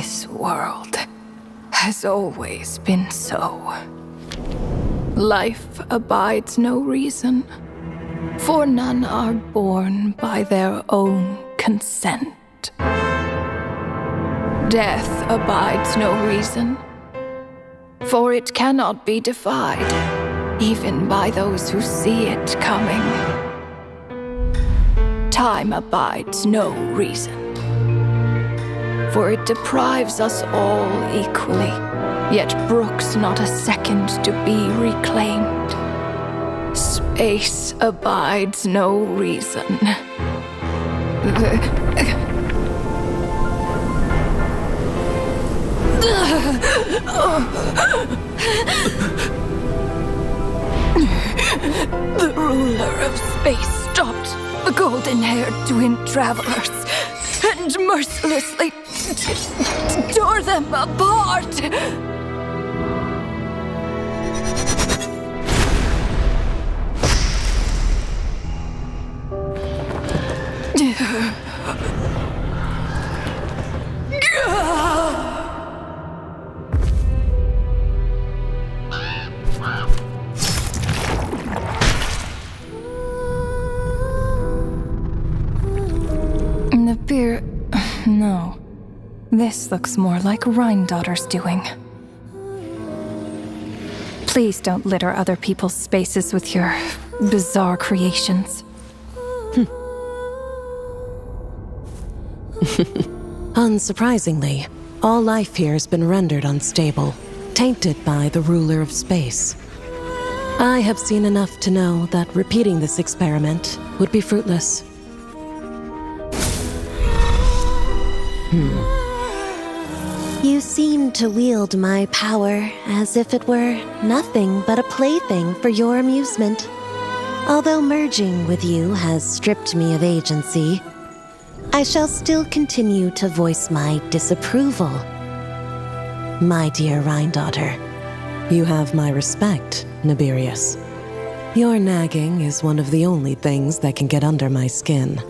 This world has always been so. Life abides no reason, for none are born by their own consent. Death abides no reason, for it cannot be defied, even by those who see it coming. Time abides no reason, for it deprives us all equally, yet brooks not a second to be reclaimed. Space abides no reason. The ruler of space stopped the golden-haired twin travelers and mercilessly tore them apart. The beer... No. This looks more like Rhine-daughter's doing. Please don't litter other people's spaces with your bizarre creations. Unsurprisingly, all life here has been rendered unstable, tainted by the ruler of space. I have seen enough to know that repeating this experiment would be fruitless. You seem to wield my power as if it were nothing but a plaything for your amusement. Although merging with you has stripped me of agency, I shall still continue to voice my disapproval. My dear Rhine-daughter. You have my respect, Nibirius. Your nagging is one of the only things that can get under my skin.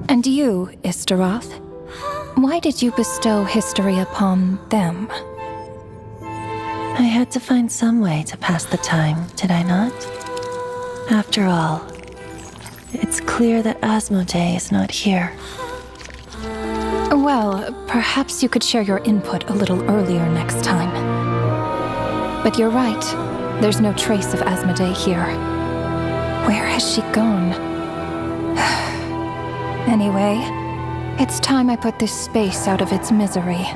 And you, Istaroth, why did you bestow history upon them? I had to find some way to pass the time, did I not? After all, it's clear that Asmodee is not here. Well, perhaps you could share your input a little earlier next time. But you're right, there's no trace of Asmodee here. Where has she gone? Anyway, it's time I put this space out of its misery.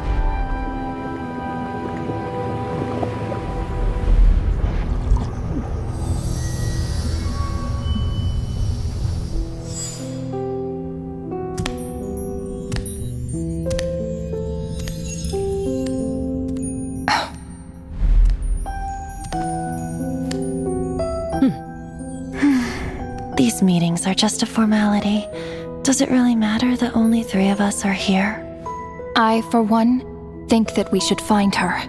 These meetings are just a formality. Does it really matter that only 3 of us are here? I, for one, think that we should find her.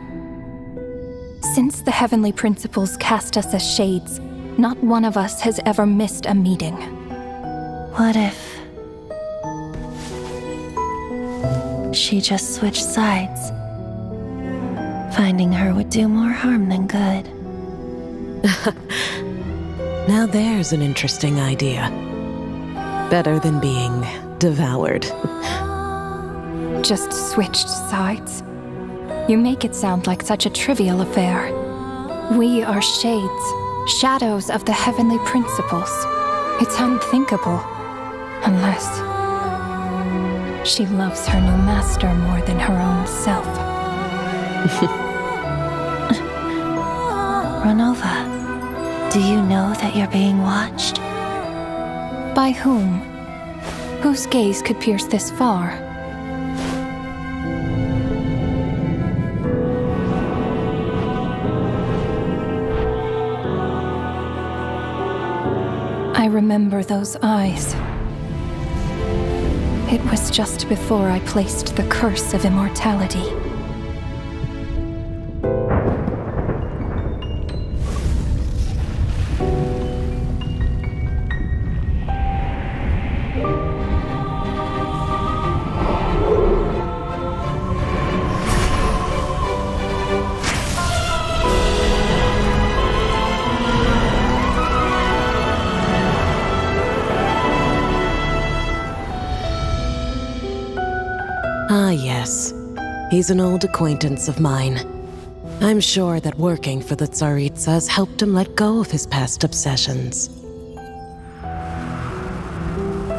Since the heavenly principles cast us as shades, not one of us has ever missed a meeting. What if she just switched sides? Finding her would do more harm than good. Now there's an interesting idea. Better than being devoured. Just switched sides? You make it sound like such a trivial affair. We are shades, shadows of the heavenly principles. It's unthinkable. Unless she loves her new master more than her own self. Renova, do you know that you're being watched? By whom? Whose gaze could pierce this far? I remember those eyes. It was just before I placed the curse of immortality. He's an old acquaintance of mine. I'm sure that working for the Tsaritsa has helped him let go of his past obsessions.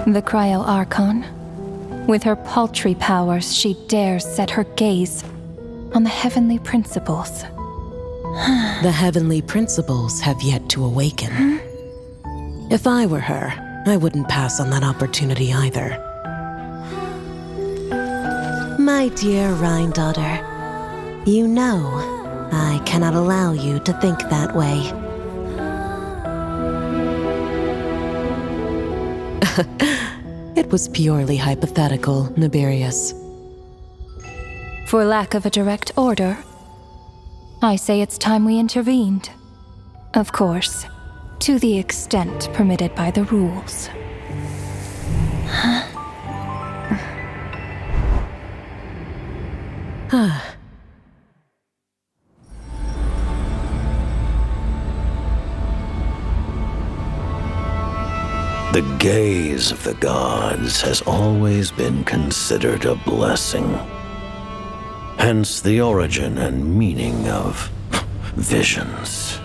The Cryo Archon. With her paltry powers, she dares set her gaze on the heavenly principles. The heavenly principles have yet to awaken. If I were her, I wouldn't pass on that opportunity either. My dear Rhine daughter, you know I cannot allow you to think that way. It was purely hypothetical, Nibirius. For lack of a direct order, I say it's time we intervened. Of course, to the extent permitted by the rules. The gaze of the gods has always been considered a blessing. Hence the origin and meaning of visions.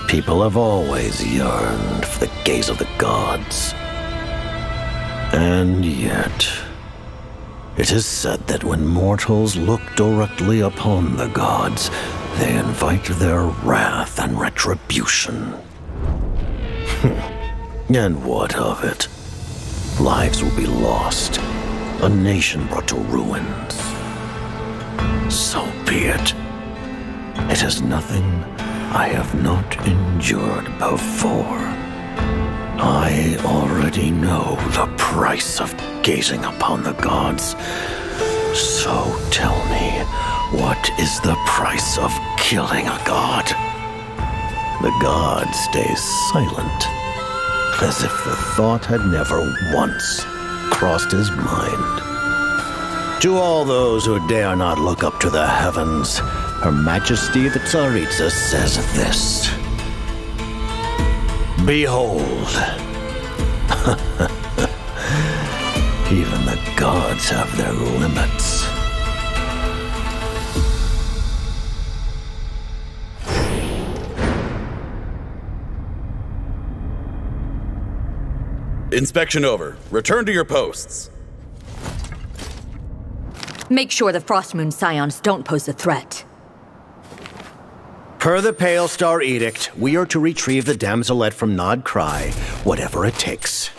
People have always yearned for the gaze of the gods. And yet, it is said that when mortals look directly upon the gods, they invite their wrath and retribution. And what of it? Lives will be lost, a nation brought to ruins. So be it. It is nothing I have not endured before. I already know the price of gazing upon the gods. So tell me, what is the price of killing a god? The god stays silent, as if the thought had never once crossed his mind. To all those who dare not look up to the heavens, Her Majesty the Tsaritsa says this. Behold, even the gods have their limits. Inspection over. Return to your posts. Make sure the Frostmoon Scions don't pose a threat. Per the Pale Star Edict, we are to retrieve the damselette from Nod Cry, whatever it takes.